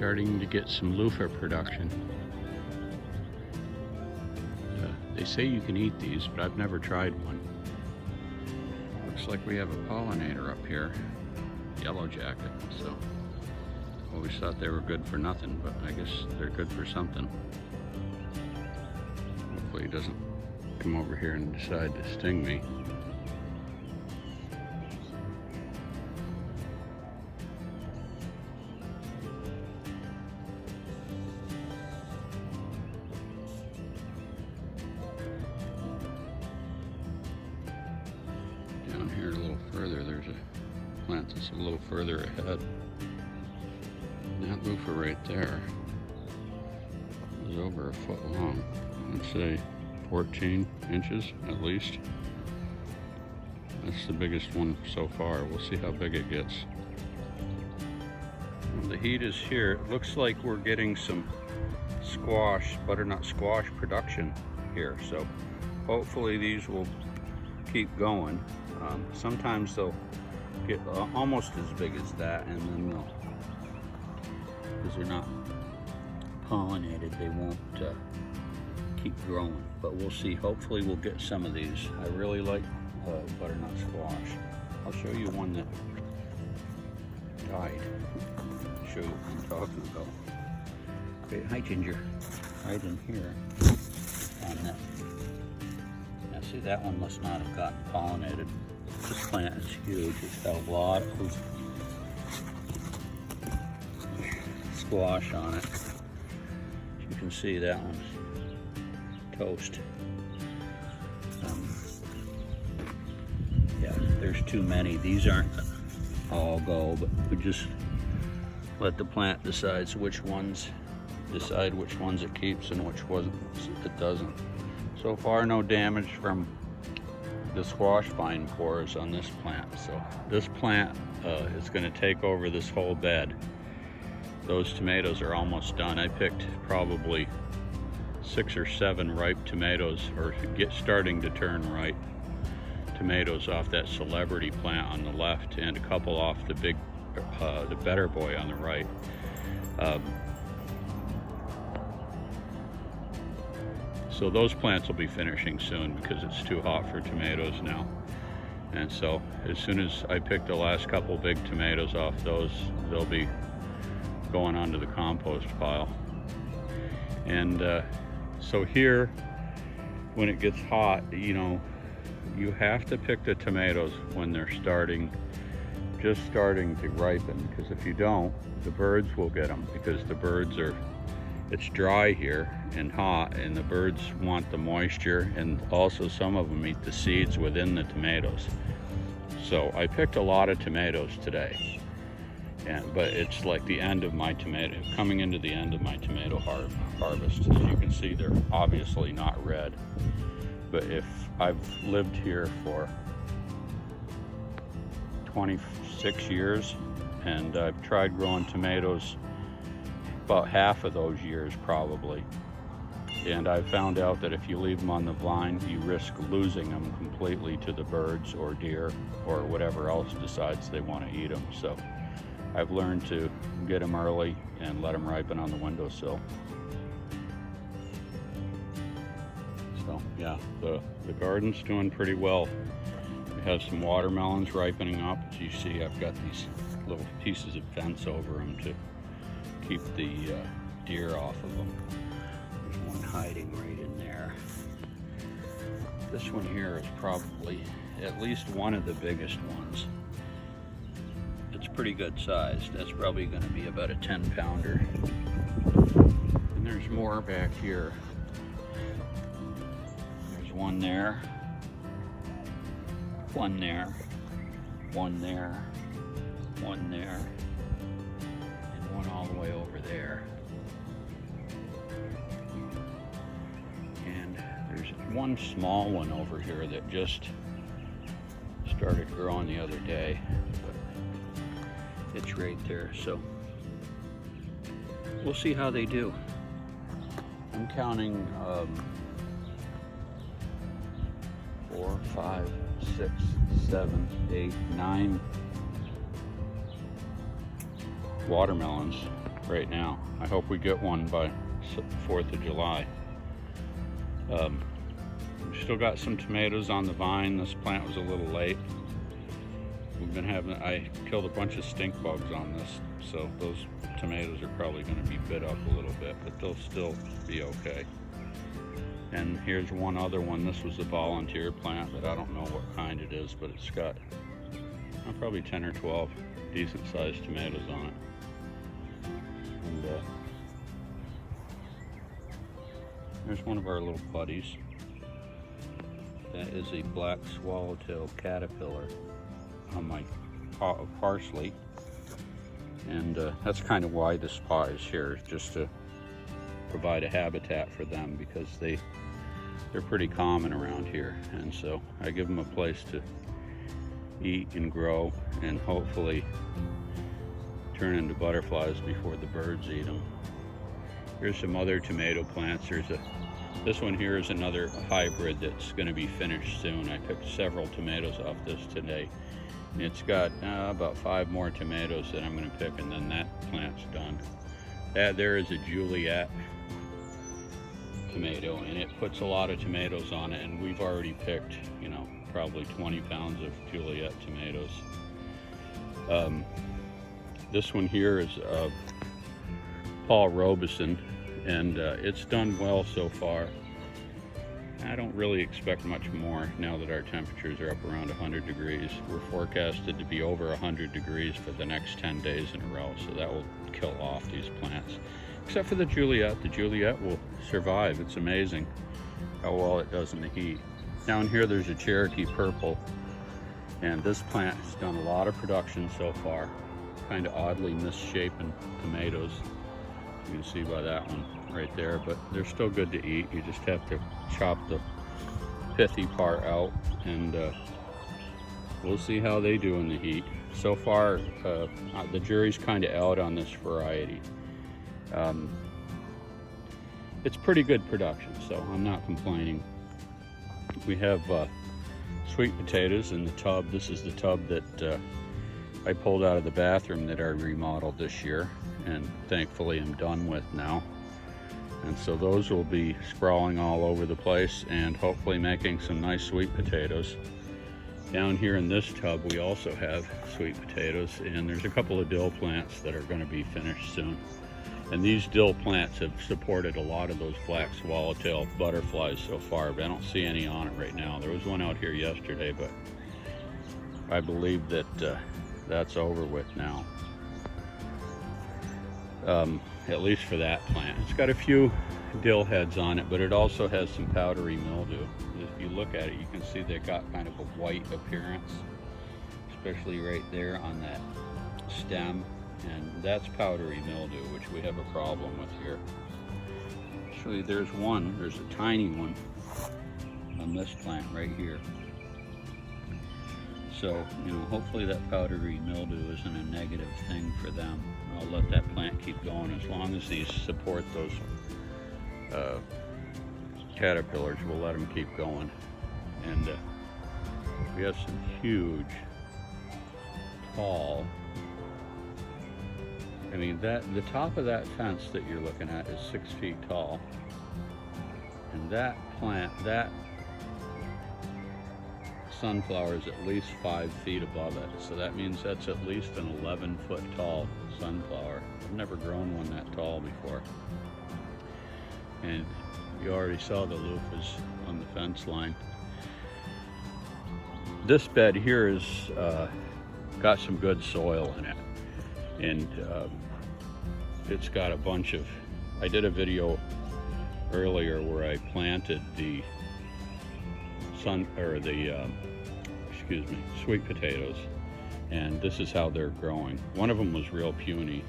Starting to get some loofah production. They say you can eat these, but I've never tried one. Looks like we have a pollinator up here, yellow jacket, so always thought they were good for nothing, but I guess they're good for something. Hopefully he doesn't come over here and decide to sting me. Down here a little further, there's a plant that's a little further ahead. And that loofah right there is over a foot long. I'd say 14 inches at least. That's the biggest one so far. We'll see how big it gets. Well, the heat is here. It looks like we're getting some squash, butternut squash production here. So hopefully these will keep going. Sometimes they'll get almost as big as that, and then they'll, because they're not pollinated, they won't keep growing. But we'll see. Hopefully we'll get some of these. I really like butternut squash. I'll show you one that died. Show you what I'm talking about. Okay, hi Ginger. Right in here on that. Now see, that one must not have gotten pollinated. This plant is huge. It's got a lot of squash on it. As you can see, that one's toast. Yeah, there's too many. These aren't all go, but we just let the plant decide which ones it keeps and which ones it doesn't. So far, no damage from the squash vine pores on this plant. So this plant is going to take over this whole bed. Those tomatoes are almost done. I picked probably 6 or 7 ripe tomatoes, or starting to turn ripe tomatoes off that celebrity plant on the left, and a couple off the big, the better boy on the right. So those plants will be finishing soon because it's too hot for tomatoes now. And so as soon as I pick the last couple big tomatoes off those, they'll be going onto the compost pile. And so here, when it gets hot, you know, you have to pick the tomatoes when they're just starting to ripen, because if you don't, the birds will get them, because the birds it's dry here and hot, and the birds want the moisture, and also some of them eat the seeds within the tomatoes. So I picked a lot of tomatoes today, but it's like the end of my coming into the end of my tomato harvest. As you can see, they're obviously not red, but if I've lived here for 26 years, and I've tried growing tomatoes about half of those years probably, and I found out that if you leave them on the vine, you risk losing them completely to the birds or deer or whatever else decides they want to eat them. So I've learned to get them early and let them ripen on the windowsill. So yeah, the garden's doing pretty well. We have some watermelons ripening up. As you see, I've got these little pieces of fence over them to keep the deer off of them. There's one hiding right in there. This one here is probably at least one of the biggest ones. It's pretty good sized. That's probably going to be about a 10-pounder. And there's more back here. There's one there, one there, one there, one there, and one all the way over there. And there's one small one over here that just started growing the other day, but it's right there. So we'll see how they do. I'm counting 4, 5, 6, 7, 8, 9 watermelons right now. I hope we get one by 4th of July. We've still got some tomatoes on the vine. This plant was a little late. We've been having, I killed a bunch of stink bugs on this, so those tomatoes are probably going to be bit up a little bit, but they'll still be okay. And here's one other one. This was a volunteer plant, but I don't know what kind it is, but it's got probably 10 or 12 decent sized tomatoes on it. And there's one of our little buddies. That is a black swallowtail caterpillar on my pot of parsley. And that's kind of why this pot is here, just to provide a habitat for them, because they're pretty common around here. And so I give them a place to eat and grow and hopefully turn into butterflies before the birds eat them. Here's some other tomato plants. This one here is another hybrid that's going to be finished soon. I picked several tomatoes off this today. It's got about 5 more tomatoes that I'm going to pick, and then that plant's done. That there is a Juliet tomato, and it puts a lot of tomatoes on it, and we've already picked, you know, probably 20 pounds of Juliet tomatoes. This one here is Paul Robeson, and it's done well so far. I don't really expect much more now that our temperatures are up around 100 degrees. We're forecasted to be over 100 degrees for the next 10 days in a row, so that will kill off these plants. Except for the Juliet. The Juliet will survive. It's amazing how well it does in the heat. Down here there's a Cherokee Purple, and this plant has done a lot of production so far. Kind of oddly misshapen tomatoes. You can see by that one right there, but they're still good to eat. You just have to chop the pithy part out, and we'll see how they do in the heat. So far, the jury's kind of out on this variety. It's pretty good production, so I'm not complaining. We have sweet potatoes in the tub. This is the tub that I pulled out of the bathroom that I remodeled this year, and thankfully I'm done with now. And so those will be sprawling all over the place and hopefully making some nice sweet potatoes. Down here in this tub we also have sweet potatoes, and there's a couple of dill plants that are going to be finished soon. And these dill plants have supported a lot of those black swallowtail butterflies so far, but I don't see any on it right now. There was one out here yesterday, but I believe that that's over with now. At least for that plant. It's got a few dill heads on it, but it also has some powdery mildew. If you look at it, you can see they've got kind of a white appearance, especially right there on that stem, and that's powdery mildew, which we have a problem with here. Actually, there's a tiny one on this plant right here. So, you know, hopefully that powdery mildew isn't a negative thing for them. I'll let that plant keep going as long as these support those caterpillars. We'll let them keep going. And we have some huge, tall. I mean, the top of that fence that you're looking at is 6 feet tall, and that plant, that sunflower is at least 5 feet above it, so that means that's at least an 11-foot tall sunflower. I've never grown one that tall before. And you already saw the loofahs on the fence line. This bed here is got some good soil in it, and it's got a bunch of, I did a video earlier where I planted the sweet potatoes, and this is how they're growing. One of them was real puny,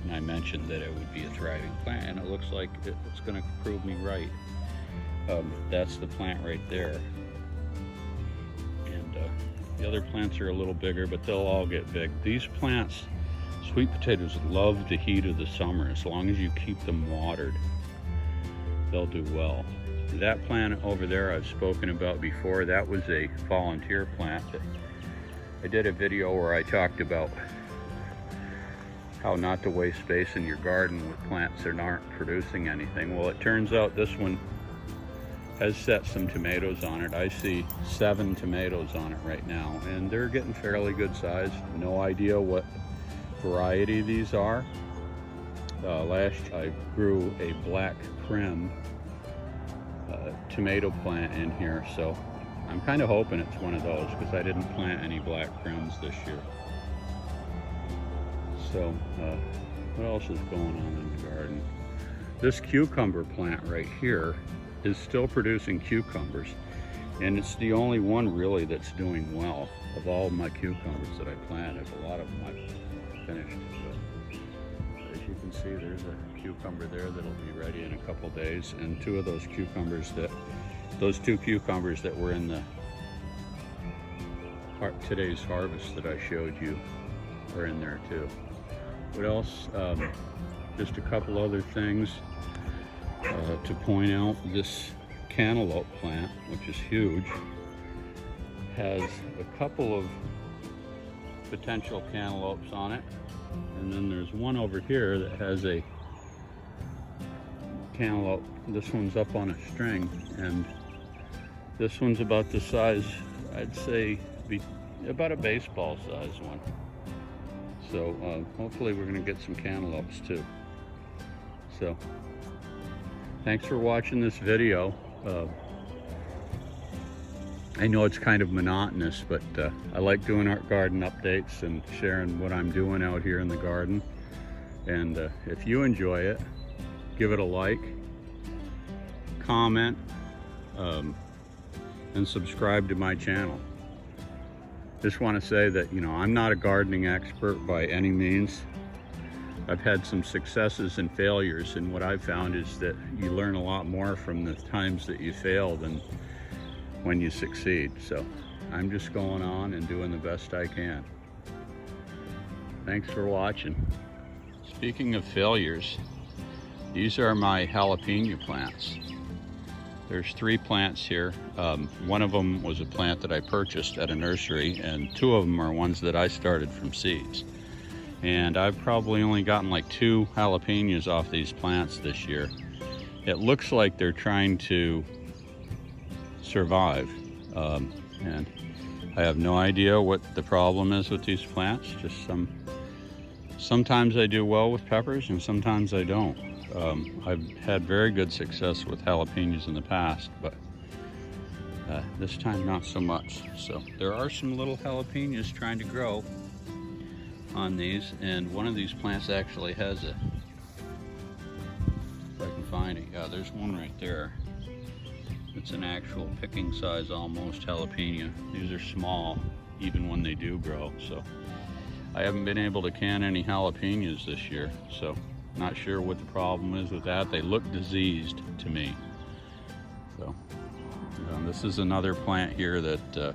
and I mentioned that it would be a thriving plant, and it looks like it's going to prove me right. That's the plant right there, and the other plants are a little bigger, but they'll all get big. These plants, sweet potatoes, love the heat of the summer. As long as you keep them watered, they'll do well. That plant over there I've spoken about before. That was a volunteer plant. I did a video where I talked about how not to waste space in your garden with plants that aren't producing anything. Well, it turns out this one has set some tomatoes on it. I see 7 tomatoes on it right now, and they're getting fairly good size. No idea what variety these are. Last I grew a black prim tomato plant in here, so I'm kind of hoping it's one of those because I didn't plant any black prims this year. So what else is going on in the garden? This cucumber plant right here is still producing cucumbers, and it's the only one really that's doing well of all my cucumbers that I planted. A lot of them I've finished, but as you can see, there's a cucumber there that'll be ready in a couple days, and those 2 cucumbers that were in the today's harvest that I showed you are in there too. What else? Just a couple other things to point out. This cantaloupe plant, which is huge, has a couple of potential cantaloupes on it, and then there's one over here that has a cantaloupe. This one's up on a string, and this one's about the size, I'd say, be about a baseball size one. So hopefully we're going to get some cantaloupes too. So thanks for watching this video. I know it's kind of monotonous, but I like doing our garden updates and sharing what I'm doing out here in the garden. And if you enjoy it, give it a like, comment, and subscribe to my channel. Just want to say that, I'm not a gardening expert by any means. I've had some successes and failures, and what I've found is that you learn a lot more from the times that you fail than when you succeed. So I'm just going on and doing the best I can. Thanks for watching. Speaking of failures, these are my jalapeno plants. There's 3 plants here. One of them was a plant that I purchased at a nursery, and 2 of them are ones that I started from seeds. And I've probably only gotten like 2 jalapenos off these plants this year. It looks like they're trying to survive, and I have no idea what the problem is with these plants. Just sometimes I do well with peppers and sometimes I don't. I've had very good success with jalapenos in the past, but this time not so much. So there are some little jalapenos trying to grow on these, and one of these plants actually has if I can find it, yeah, there's one right there. It's an actual picking size almost jalapeno. These are small even when they do grow, so I haven't been able to can any jalapenos this year, so not sure what the problem is with that. They look diseased to me. So this is another plant here that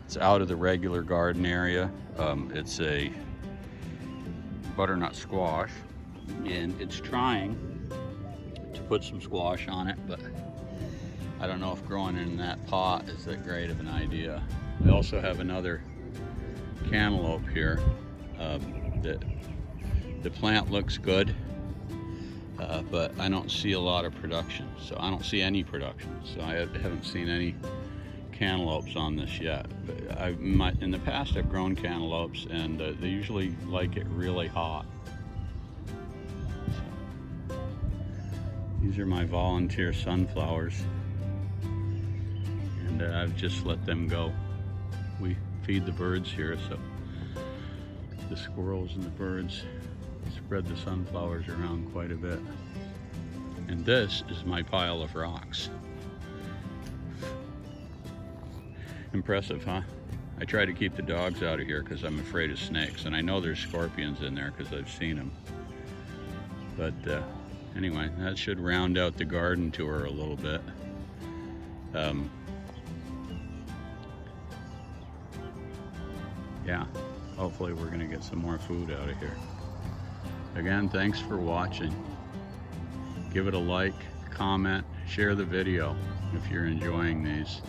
it's out of the regular garden area. It's a butternut squash, and it's trying to put some squash on it, but I don't know if growing in that pot is that great of an idea. I also have another cantaloupe here that the plant looks good, but I don't see a lot of production. So I don't see any production. So I haven't seen any cantaloupes on this yet. But in the past I've grown cantaloupes, and they usually like it really hot. So, these are my volunteer sunflowers, and I've just let them go. We feed the birds here, so the squirrels and the birds spread the sunflowers around quite a bit. And this is my pile of rocks. Impressive, huh? I try to keep the dogs out of here because I'm afraid of snakes, and I know there's scorpions in there because I've seen them. But anyway, that should round out the garden tour a little bit. Yeah, hopefully we're gonna get some more food out of here. Again, thanks for watching. Give it a like, comment, share the video if you're enjoying these.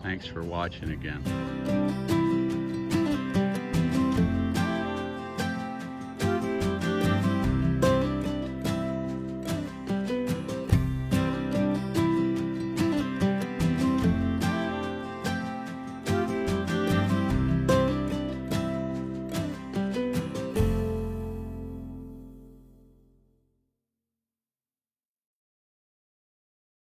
Thanks for watching again.